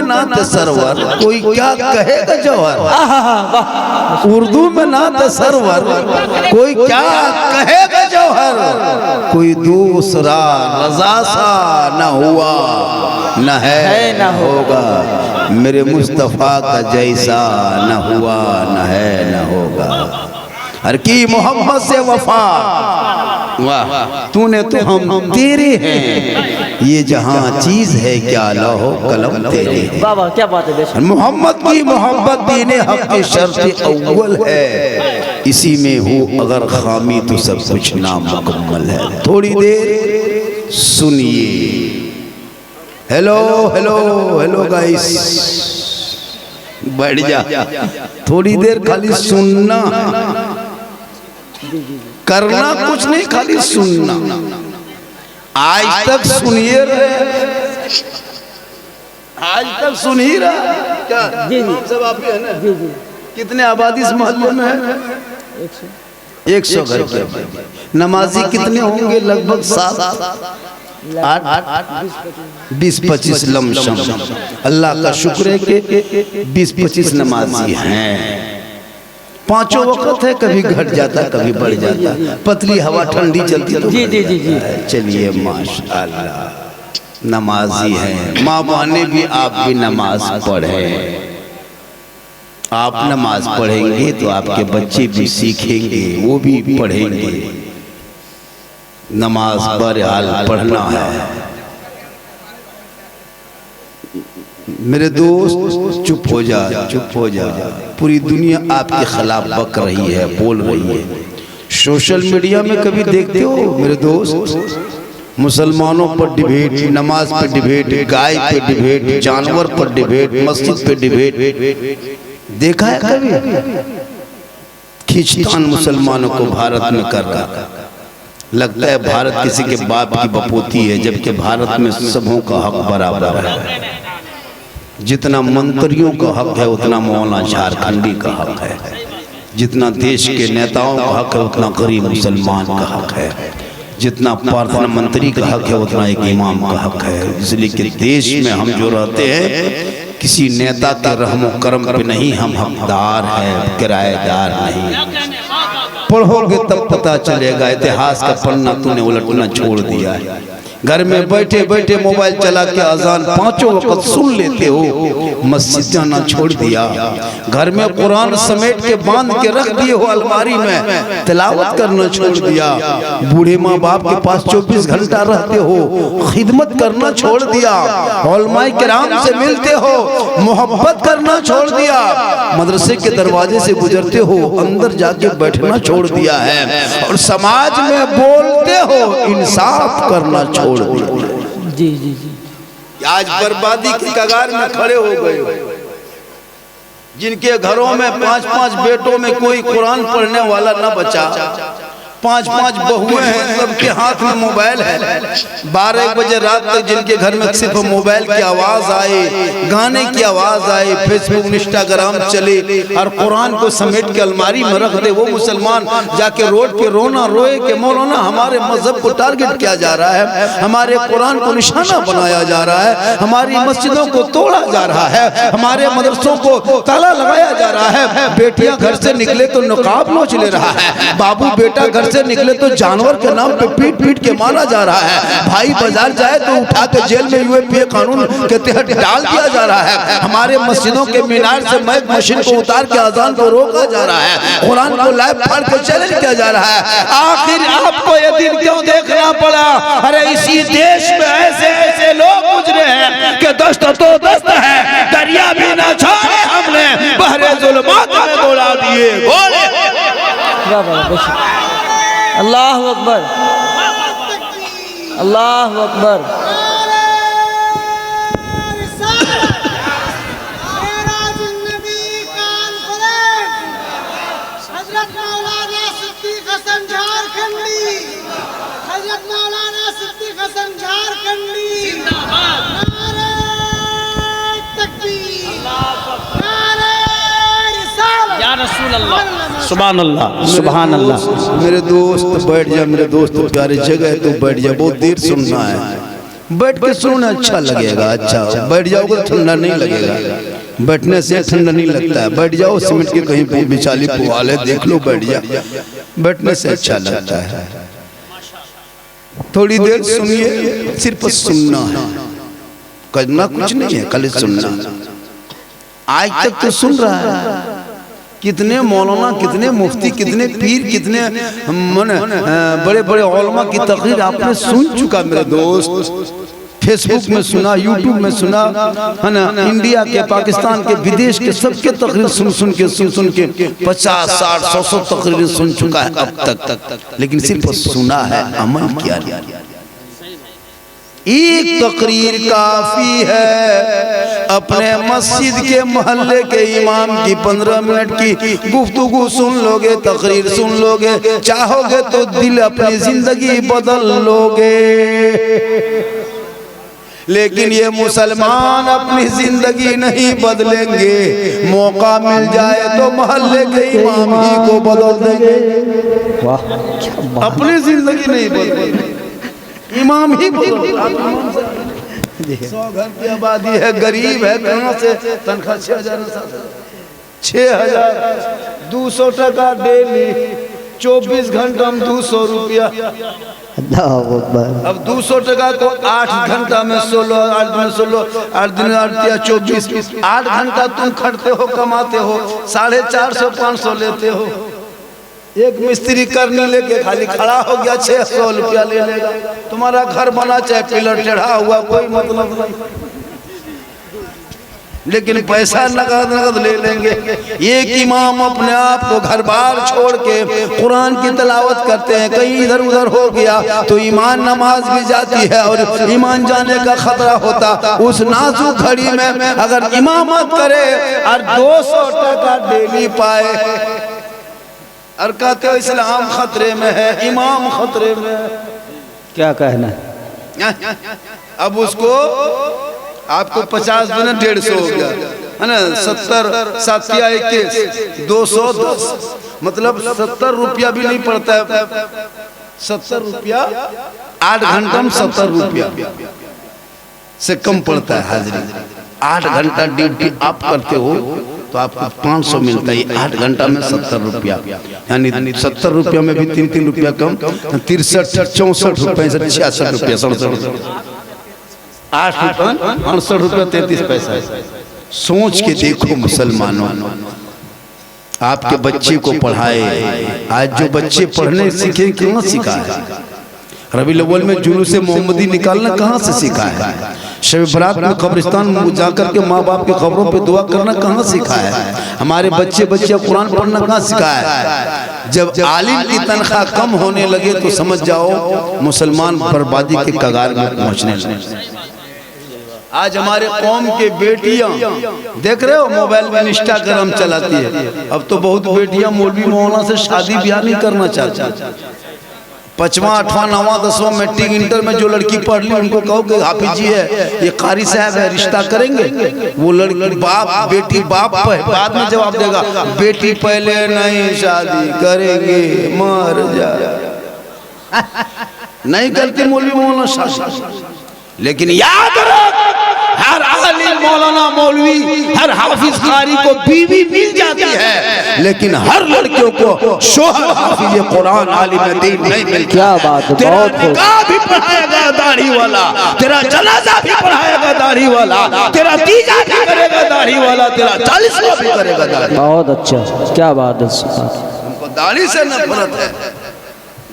नात सरवर, कोई क्या कहेगा जौहर। उर्दू में नात सरवर, कोई क्या कहेगा जौहर। कोई दूसरा रज़ा सा न हुआ, न है न होगा। मेरे मुस्तफ़ा का जैसा न हुआ, न है न होगा। हर की मोहब्बत से वफा, वाह तूने तो हम तेरे हैं। ये जहां चीज है क्या लौहो कलम तेरे हैं। बाबा क्या बात है। मोहम्मद की मोहब्बत दीने हक की शर्त अव्वल है। इसी में हो अगर खामी तो सब कुछ नामुकम्मल है। थोड़ी देर सुनिए। हेलो हेलो हेलो गाइस, बैठ जा। थोड़ी देर खाली सुनना, करना कुछ नहीं, खाली सुनना। आज तक सुनिए रहे, आज तक सुन ही रहा क्या? जी जी सब आपके है ना? जी जी। कितने आबादी इस मोहल्ले में है? 100 घर के। नमाजी कितने होंगे? लगभग 20-25 लमशम। अल्लाह का शुक्र है कि 20-25 नमाजी हैं। पांचों वक्त है, कभी घट जाता कभी बढ़ जाता। पतली हवा ठंडी चलती तो जी जी जी जी। चलिए माशाअल्लाह नमाजी हैं। माँ बहने भी आप भी नमाज पढ़े। आप नमाज पढ़ेंगे तो आपके बच्चे भी सीखेंगे, वो भी पढ़ेंगे। नमाज बहरहाल पढ़ना है। मेरे दोस्त चुप हो जा, चुप हो जा। पूरी दुनिया आपके खिलाफ बक रही है, बोल रही है। सोशल मीडिया में कभी देखते हो मेरे दोस्त, मुसलमानों पर डिबेट, नमाज पर डिबेट, गाय पे डिबेट, जानवर पर डिबेट, मस्जिद पे डिबेट देखा है कभी? खींचतान मुसलमानों को भारत में कर रहा। लगता है भारत किसी के बाप की बपोती है, जबकि भारत में सबों का हक बराबर है। जितना मंत्रियों का हक है उतना मौलाना झारखंडी का हक है। जितना देश के नेताओं का हक है उतना गरीब मुसलमान का हक है। जितना प्रधानमंत्री का हक है उतना एक इमाम का हक है। इसलिए कि देश में हम जो रहते हैं किसी नेता के रहमो करम पे नहीं, हम हकदार हैं, किराएदार नहीं। पढ़ोगे तब पता चलेगा, इतिहास का पन्ना तूने उलटना छोड़ दिया है। घर में बैठे बैठे मोबाइल चला के अजान पांचों वक्त सुन लेते हो, मस्जिद जाना छोड़ दिया। घर में कुरान समेट के बांध के रख दिए हो अलमारी में, तिलावत करना छोड़ दिया। बूढ़े माँ बाप के पास 24 घंटा रहते हो, खिदमत करना छोड़ दिया। उलमाए किराम से मिलते हो, मोहब्बत करना छोड़ दिया। मदरसे के दरवाजे से गुजरते हो, अंदर जाके बैठना छोड़ दिया है। और समाज में बोलते हो, इंसाफ करना छोड़ दिया। जी जी जी। आज बर्बादी की कगार में खड़े हो गए। जिनके घरों में 5-5 बेटों में कोई कुरान पढ़ने वाला न बचा, 5-5 बहुएं हैं, सबके हाथ में मोबाइल है। 12 बजे रात तक जिनके घर में सिर्फ मोबाइल की आवाज आए, गाने की आवाज आए, फेसबुक इंस्टाग्राम चले और कुरान को समेट के अलमारी में रख दे, वो मुसलमान जाके रोड पे रोना रोए कि मौलाना हमारे मजहब को टारगेट किया जा रहा है, हमारे कुरान को निशाना बनाया जा रहा है, हमारी मस्जिदों को तोड़ा जा रहा है, हमारे मदरसों को ताला लगाया जा रहा है। बेटियां घर से निकले तो नकाब नोच ले रहा है, बाबू बेटा घर से निकले तो जानवर के नाम पे पीट पीट के मारा जा रहा है, भाई बाजार जाए तो उठा के जेल में यूएपीए कानून के तहत डाल दिया जा रहा है। हमारे मस्जिदों के मीनार से मैक मशीन को उतार के अजान को रोका जा रहा है, कुरान को लाइव फाड़ के चैलेंज किया जा रहा है। आखिर आपको ये दिन क्यों देखना पड़ा? अरे इसी देश में ऐसे ऐसे लोग गुजरे हैं कि दस्त तो दस्त है, दरिया भी ना छोड़े हमने, बहरे जुल्मात में दौड़ा दिए। अल्लाह अकबर, अल्लाह अकबर। हजरत मौलाना सिद्दीक हसन झारखंडी, हजरत मौलाना सिद्दीक हसन झारखंडी जिंदाबाद। नारे तकबीर, नारे रिसालत, या रसूल अल्लाह, सुभान अल्लाह, सुभान अल्लाह। मेरे दोस्त बैठ जा, मेरे दोस्त प्यारे जगह है तो बैठ जा, बहुत देर सुनना है। बैठ के सुनना अच्छा लगेगा। अच्छा बैठ जाओगे तो ठंडा नहीं लगेगा, बैठने से ठंडा नहीं लगता है। बैठ जाओ सीमेंट के कहीं बिचाली पुआले देख लो, बैठ जा, बैठने से अच्छा लगता है। थोड़ी देर सुनिए, सिर्फ सुनना है, करना कुछ नहीं है, खाली सुनना। आज तक तो सुन रहा है, कितने मौलाना, कितने मुफ्ती, कितने पीर, कितने बड़े बड़े उलमा की तकरीर आपने सुन चुका मेरे दोस्त। फेसबुक में सुना, यूट्यूब में सुना, है ना, इंडिया के, पाकिस्तान के, विदेश के सबके तकरीर सुन सुन के 50, 60, 100 तकरीर सुन चुका है अब तक, लेकिन सिर्फ सुना है, अमल किया नहीं। एक तकरीर काफी है, अपने मस्जिद के मोहल्ले के इमाम की 15 मिनट की गुफ्तगू सुन लोगे, तकरीर सुन लोगे, चाहोगे तो दिल अपनी जिंदगी बदल लोगे। लेकिन ये मुसलमान अपनी जिंदगी नहीं बदलेंगे, मौका मिल जाए तो मोहल्ले के इमाम ही को बदल देंगे। अपनी जिंदगी नहीं बदलेंगे, इमाम ही बदल। 100 घर की आबादी है, गरीब है, कहाँ से तनख्वाह 6,000 200 टका डेली, 24 घंटा में 200 रुपया। अब 200 टका को 8 घंटा में 16, 8 दिन 16, 8 दिन 24, 8 घंटा तुम खटते हो, कमाते हो, 450 500 लेते हो। एक मिस्त्री करने लेके खाली खड़ा हो गया 600 रुपया ले लेगा। तुम्हारा घर बना चाहे पिलर चढ़ा हुआ, कोई मतलब नहीं, लेकिन पैसा नगद नगद ले लेंगे। एक इमाम अपने आप को घर बार छोड़ के कुरान की तिलावत करते हैं, कहीं इधर उधर हो गया तो ईमान नमाज भी जाती है और ईमान जाने का खतरा होता। उस नाजुक घड़ी में अगर इमामत करे और 200 टका डेली पाए और कहते हो इस्लाम खतरे में है, इमाम खतरे में है, क्या कहना। अब उसको आपको 50 दिन 150 हो गया है ना, 70 7 21 210, मतलब 70 रुपया भी नहीं पड़ता है। 70 रुपया 8 घंटा में 70 रुपया से कम पड़ता है हाजिरी। 8 घंटा ड्यूटी आप करते हो तो आपको 500 मिलता है, 8 घंटा में 70 रुपया, यानी 70 रुपया में भी 3 रुपया कम, 63 64 रुपये, 66 रुपया, 67 8 68 रुपया 33 पैसा। सोच के देखो मुसलमानों, आपके बच्चे को पढ़ाए। आज जो बच्चे पढ़ने सीखे क्यों सीखा है? रबीउल अव्वल में जुलूस मोहम्मदी निकालना कहाँ से सीखा है? शब बरात में कब्रिस्तान जाकर के माँ बाप के कब्रों पे दुआ करना कहाँ सीखा है? हमारे बच्चे कुरान पढ़ना कहाँ सिखाया है? जब आलिम की तनख्वाह कम होने लगे तो समझ जाओ मुसलमान बर्बादी के कगार में पहुँचने लगे। आज हमारे कौम के बेटियां देख रहे हो मोबाइल में इंस्टाग्राम चलाती है। अब तो बहुत बेटियां मौलवी मौलाना से शादी ब्याह नहीं करना चाहती। 5वां 8वां 9वां 10वां मैट्रिक इंटर में जो लड़की पढ़ ली उनको कहो कि हाफिज जी है, ये कारी साहब है, रिश्ता करेंगे। वो लड़की बाप बेटी बाप बाद में जवाब देगा, बेटी पहले नहीं शादी करेंगे, मर जाए। नहीं करती मौलवी मौलाना शादी। लेकिन याद रख, हर आलिम मौलाना मौलवी हर हाफिज कारी को बीवी मिल जाती है, लेकिन हर लड़कियों को शोहर हाफिज कुरान आलिम दीन नहीं मिलता। क्या बात है, तेरा निकाह भी पढ़ाएगा दाढ़ी वाला, तेरा जनाजा भी पढ़ाएगा दाढ़ी वाला, तेरा तीजा भी करेगा दाढ़ी वाला, तेरा 40वां भी करेगा दाढ़ी। बहुत अच्छा, क्या बात है। हमको दाढ़ी से नफरत है।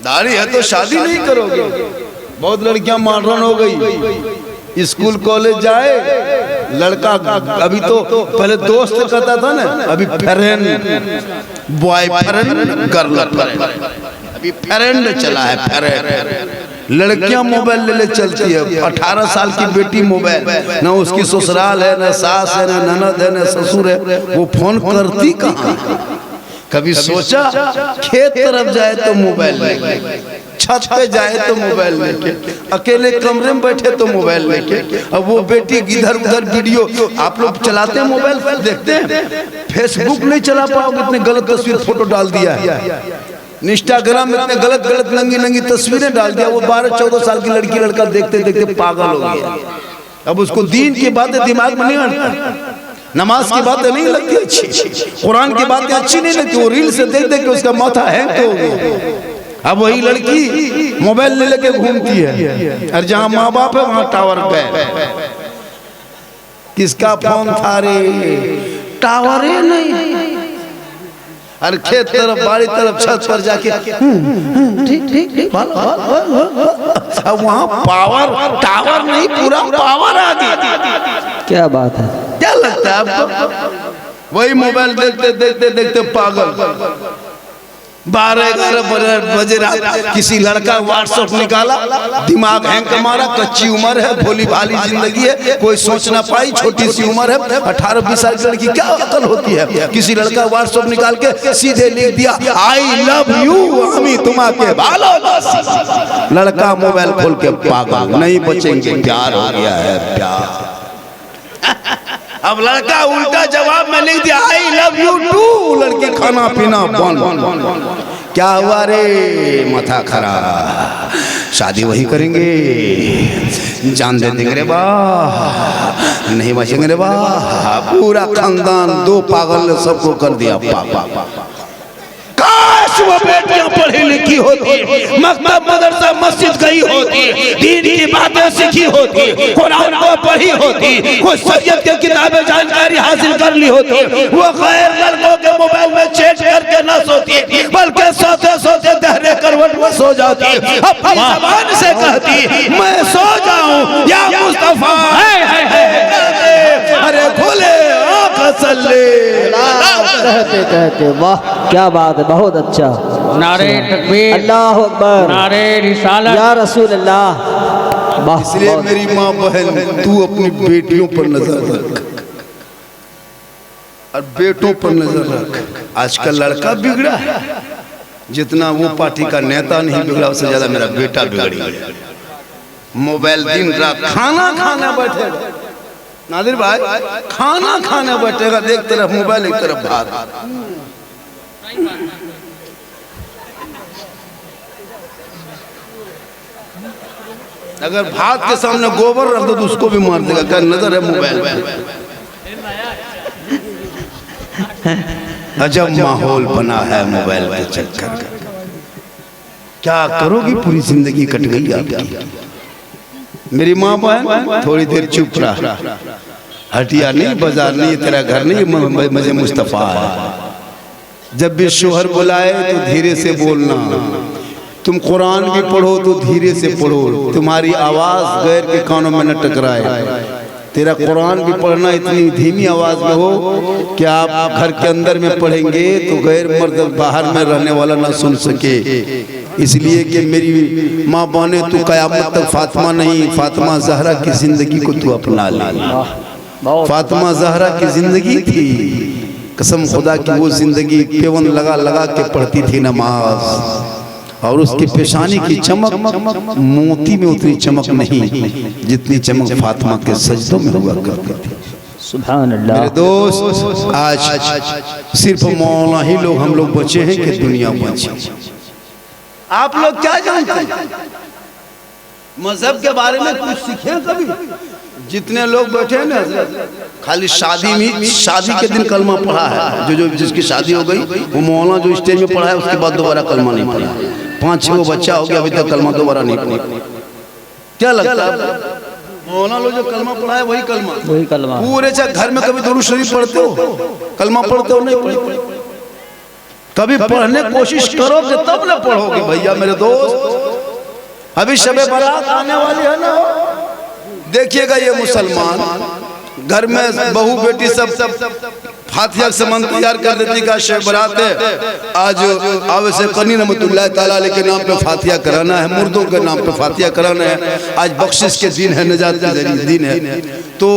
दाढ़ी है तो शादी नहीं करोगे। बहुत लड़कियां मॉडर्न हो गई, स्कूल कॉलेज जाए लड़का, अभी तो पहले दोस्त कहता था ना, अभी फ्रेंड बॉयफ्रेंड गर्ल, अभी फ्रेंड चला है, फ्रेंड। लड़कियां मोबाइल ले ले चलती है। 18 साल की बेटी मोबाइल, ना उसकी ससुराल है, ना सास है, ना ननद है, ना ससुर है, वो फोन करती कहाँ? कभी सोचा खेत तरफ जाए तो मोबाइल लेके, छत पे जाए तो मोबाइल लेके, अकेले कमरे में बैठे तो मोबाइल लेके। अब वो बेटी इधर उधर वीडियो, आप लोग चलाते हैं मोबाइल, देखते हैं, फेसबुक नहीं चला पाओगे, इतने गलत तस्वीर फोटो डाल दिया है। इंस्टाग्राम में इतने गलत गलत नंगी नंगी तस्वीरें डाल दिया, वो 12-14 साल की लड़की लड़का देखते देखते पागल हो गया। अब उसको दीन की बातें दिमाग में नहीं आती, नमाज की बातें नहीं लगती अच्छी, कुरान की बातें अच्छी नहीं लगती, वो रील से देख देख के उसका माथा हैंग हो गया। अब वही लड़की मोबाइल ले लेके घूमती है, और जहाँ माँ बाप है वहाँ टावर गए। किसका फोन था रे? टावर ही नहीं। और खेत तरफ बाड़ी तरफ छत पर जाके ठीक ठीक, अब वहाँ पावर टावर नहीं, पूरा पावर आ गया। क्या बात है? क्या लगता है आपको? वही मोबाइल देखते देखते देखते पागल। 12-11 बजे रात किसी लड़का व्हाट्सएप निकाला, दिमाग हैंग का मारा, कच्ची उम्र है, भोली भाली जिंदगी है, कोई सोच ना पाई, छोटी सी उम्र है, 18-20 साल की लड़की, क्या अकल होती है? किसी लड़का व्हाट्सएप निकाल के सीधे लिख दिया आई लव यू हमी तुम्हारे बालों। लड़का मोबाइल खोल के पागल, नहीं बचेंगे, प्यार हो गया है, प्यार। अब लड़का उल्टा जवाब में लिख दिया आई लव यू टू, लड़की खाना पीना बंद। क्या हुआ रे? माथा खराब, शादी वही करेंगे, जान दे देंगे रे वाह, नहीं बचेंगे रे वाह। पूरा खानदान 2 पागल ने सबको कर दिया पापा। काश वो बेटियां पढ़ी लिखी होती, मकतब मदरसा मस्जिद गई होती, दीन की बातें सीखी होती, कुरान को पढ़ी होती, कुछ शरीयत की किताबें जानकारी हासिल कर ली होती, वो गैर लड़कों के मोबाइल में चैट करके न सोती, बल्कि सोते सोते दहरे करवट में सो जाती, अपनी ज़बान से कहती मैं सो जाऊं या मुस्तफा अरे खोले कहते कहते वाह, क्या बात है, बहुत अच्छा। नारे तकबीर, अल्लाह अकबर, नारे रिसालत, या रसूल अल्लाह। वाह। इसलिए मेरी माँ बहन, तू अपनी बेटियों पर नजर रख और बेटों पर नजर रख। आजकल लड़का बिगड़ा है, जितना वो पार्टी का नेता नहीं बिगड़ा, उससे ज्यादा मेरा बेटा बिगड़ी है। मोबाइल दिन रात, खाना खाना बैठे नादिर भाई, खाना खाने बैठेगा, एक तरफ मोबाइल एक तरफ भात। अगर भात के सामने गोबर रख दो तो उसको भी मार देगा, क्या नजर है मोबाइल में। अजब माहौल बना है मोबाइल के चक्कर का। क्या करोगी? पूरी जिंदगी कट गई आपकी। मेरी माँ बहन थोड़ी देर चुप रहा, हटिया नहीं, बाजार नहीं, तेरा घर नहीं, मजे मुस्तफा है। जब भी शोहर बुलाए तो धीरे से बोलना, तुम कुरान भी पढ़ो तो धीरे से पढ़ो, तुम्हारी आवाज गैर के कानों में न टकराए। तेरा कुरान भी पढ़ना इतनी धीमी आवाज में हो कि आप घर के अंदर में पढ़ेंगे तो गैर मर्द बाहर में रहने वाला ना सुन सके। इसलिए कि मेरी माँ बहने, तू कयामत तक फातिमा नहीं, फातिमा जहरा की जिंदगी को तू अपना ले। फातिमा जहरा की जिंदगी थी, कसम खुदा की वो जिंदगी पेवन लगा लगा के पढ़ती थी नमाज, और उसकी पेशानी की चमक मोती में उतनी चमक नहीं जितनी चमक फातिमा के सजदों में हुआ करती थी। सुभान अल्लाह। मेरे दोस्त, आज सिर्फ मौला ही लोग हम लोग बचे हैं कि दुनिया बची। आप लोग क्या जानते हैं मजहब के बारे में? कुछ सीखे कभी? जितने लोग बैठे हैं ना, खाली शादी में, शादी के दिन कलमा पढ़ा है। जो जिसकी शादी हो गई वो मौलाना जो स्टेज में पढ़ा है उसके बाद दोबारा कलमा नहीं पढ़ा। 5-6 बच्चा हो गया, अभी तक कलमा दोबारा नहीं पढ़ा। क्या लगता है? मौलाना लोग जो कलमा पढ़ा है वही कलमा। पूरे घर में कभी दुरूद शरीफ पढ़ते हो? कलमा पढ़ते हो? नहीं पढ़ते। कभी पढ़ने की कोशिश करोगे तब ना पढ़ोगे भैया मेरे दोस्त। अभी शबे बारात आने वाली है ना, देखिएगा ये मुसलमान घर में बहू बेटी सब फातिहा से मन तैयार कर देती का शब बारात है, आज आवे से कनी रहमतुल्लाह ताला के नाम पे फातिहा कराना है, मुर्दों के नाम पे फातिहा कराना है, आज बख्शिश के दिन है, निजात के दिन है। तो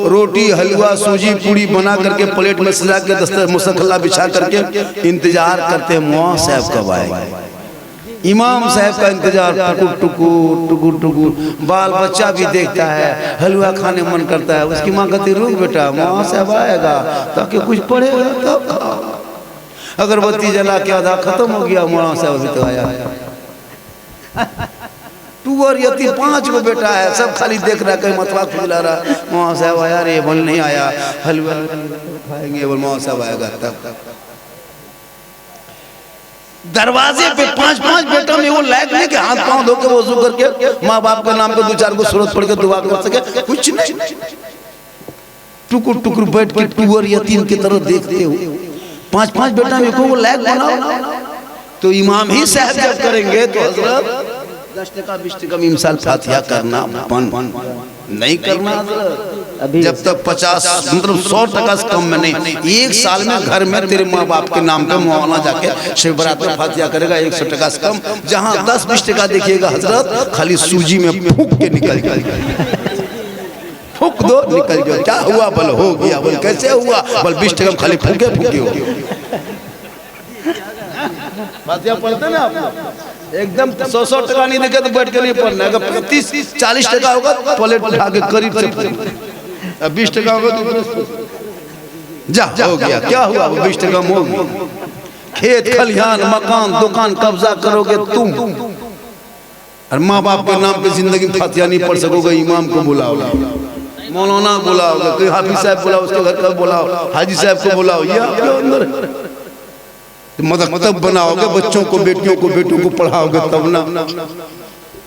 रोटी हलवा सूजी पूड़ी बना करके प्लेट में सजा के दस्तर मुसल्ला बिछा करके इंतजार करते हैं मुआ साहब कब आएंगे। इमाम साहब का इंतजार, टुकुर टुकुर टुकुर टुकुर, बाल बच्चा भी देखता है, हलवा खाने मन करता है। उसकी माँ कहती रुक बेटा, मुआ साहब आएगा ताकि कुछ पढ़ेगा तब खाओ। अगरबत्ती जला के आधा खत्म हो गया, मौलाना साहब अभी तो आया। टूअर यती 5 गो बेटा है, सब खाली देख रहा, कहीं मतवा खुला रहा। मौलाना साहब आया, रे बोल नहीं आया, हलवा खाएंगे, बोल मौलाना साहब आएगा तब। दरवाजे पे 5-5 बेटा में वो लायक नहीं कि हाथ पांव धो के वजू करके माँ बाप के नाम पे 2-4 को सूरत पढ़ के दुआ कर सके, कुछ नहीं। टुकुर टुकुर बैठ के टूअर यतीम की तरह देखते हो। 5-5 बेटा में को वो लायक बनाओ तो इमाम ही साहब जब करेंगे तो हजरत 10 टका 20 टका में मिसाल फातिहा करना बन नहीं करना हजरत। जब तक 50 मतलब 100 टका से कम में नहीं, 1 साल में घर में तेरे माँ बाप के नाम पे मौलाना जाके शिव बरात में फातिहा करेगा 100 टका से कम। जहाँ 10-20 टका देखिएगा हजरत, खाली सूजी में फूक के निकल जाएगा, फूक दो निकल जाओ। क्या हुआ? बोल हो गया। बोल कैसे हुआ? बोल 20 टका में खाली फूके फूके हो गया। फातिहा पढ़ते ना आप, एकदम 100 टका नहीं देखे तो बैठ के नहीं पढ़ना। अगर 35-40 टका होगा प्लेट उठा के करीब से 20 टका होगा तो जा हो गया। क्या हुआ? 20 टका में हो गया। खेत खलिहान मकान दुकान कब्जा करोगे तुम, और माँ बाप के नाम पे जिंदगी में फातिहा नहीं पढ़ सकोगे। इमाम को बुलाओ, मौलाना बुलाओगे, कोई हाफिज साहब बुलाओ, उसके घर का बुलाओ, हाजी साहब को बुलाओ, ये आपके अंदर मदद बनाओगे। बच्चों को बेटियों को बेटों को पढ़ाओगे तब ना।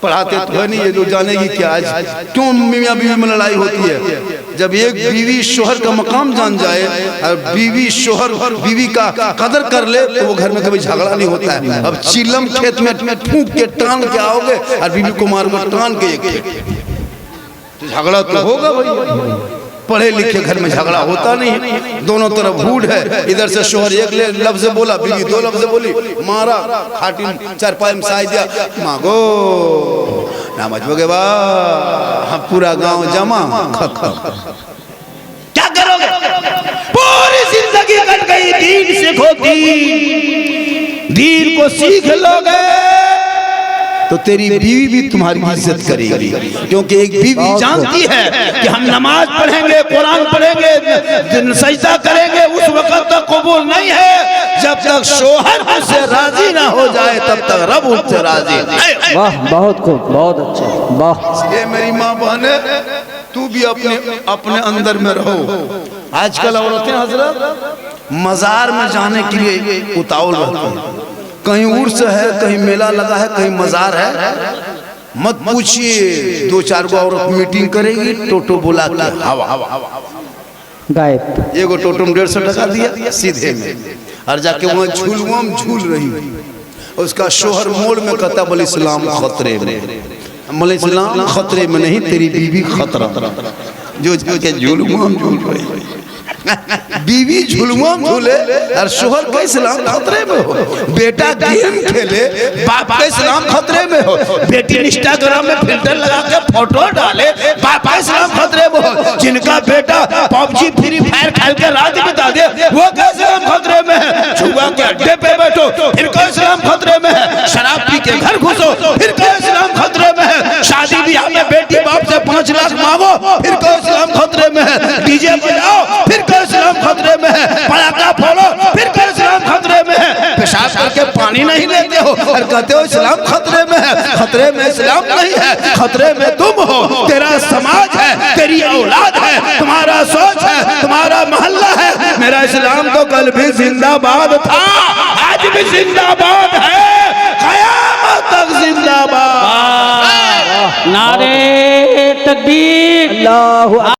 पढ़ाते तो है नहीं, ये लोग जानेगी क्या आज क्यों मियाँ बीवी में लड़ाई होती है। जब एक बीवी शोहर का मकाम जान जाए और बीवी शोहर बीवी का कदर कर ले तो वो घर में कभी झगड़ा नहीं होता है। अब चिलम खेत में फूंक के टांग के आओगे और बीवी को मार मार टांग के तो झगड़ा तो होगा भाई। पढ़े लिखे घर में झगड़ा होता नहीं, दोनों तरफ भूड है। इधर से शोहर एक लफ्ज बोला, बीवी 2 लफ्ज बोली, मारा, खाटिन चारपाई में साई दिया, मांगो ना मचबोगे बा, हम पूरा गांव जमा क्या करोगे? पूरी जिंदगी कट गई, दीन सीखो, दीन को सीख लोगे तो तेरी बीवी भी तुम्हारी इज्जत करेगी। क्योंकि एक बीवी जानती है कि हम नमाज पढ़ेंगे, कुरान पढ़ेंगे, सजदा करेंगे, उस वक्त तक कबूल नहीं है जब तक शोहर उससे राजी ना हो जाए, तब तक रब उससे राजी नहीं। वाह, बहुत खूब, बहुत अच्छा, वाह। ये मेरी माँ बहने, तू भी अपने अंदर में रहो। आजकल औरतें हजरत मजार में जाने के लिए उतावल रहती हैं। कहीं उर्स है, कहीं मेला लगा है, कहीं मजार है, मत पूछिए। 2-4 गो औरत मीटिंग करेगी, टोटो बुला के हवा गायब। एगो टोटो में 150 टका दिया सीधे में, और जाके वहाँ झूलुआ में झूल रही। उसका शोहर मोड़ में कहता, बोले इस्लाम खतरे में। बोले इस्लाम खतरे में नहीं, तेरी बीवी खतरा। जो जाके झूलुआ में झूल रही, बीवी झुलुआ में झूले और शोहर का इस्लाम खतरे में हो। बेटा गेम खेले, बाप का इस्लाम खतरे में हो। बेटी इंस्टाग्राम में फिल्टर लगा के फोटो डाले, बाप का इस्लाम खतरे में हो। जिनका बेटा PUBG फ्री फायर खेल के रात बिता दे, वो का इस्लाम खतरे में है। जुआ के अड्डे पे बैठो, फिर का इस्लाम खतरे में है। शराब पी के घर घुसो, फिर का इस्लाम खतरे में है। शादी ब्याह में बेटी बाप से 5 लाख मांगो, फिर का इस्लाम खतरे में है। डीजे बजाओ, फिर इस्लाम खतरे में है। पटाखा फोड़ो, फिर का इस्लाम खतरे में है। पेशाब करके पानी नहीं लेते हो और कहते हो इस्लाम खतरे में है। खतरे में इस्लाम नहीं है, खतरे में तुम हो, तेरा समाज है, तेरी औलाद है, तुम्हारा सोच है, तुम्हारा मोहल्ला है। मेरा इस्लाम तो कल भी जिंदाबाद था, आज भी जिंदाबाद है, क़यामत तक जिंदाबाद। नारे तकबीर, अल्लाहु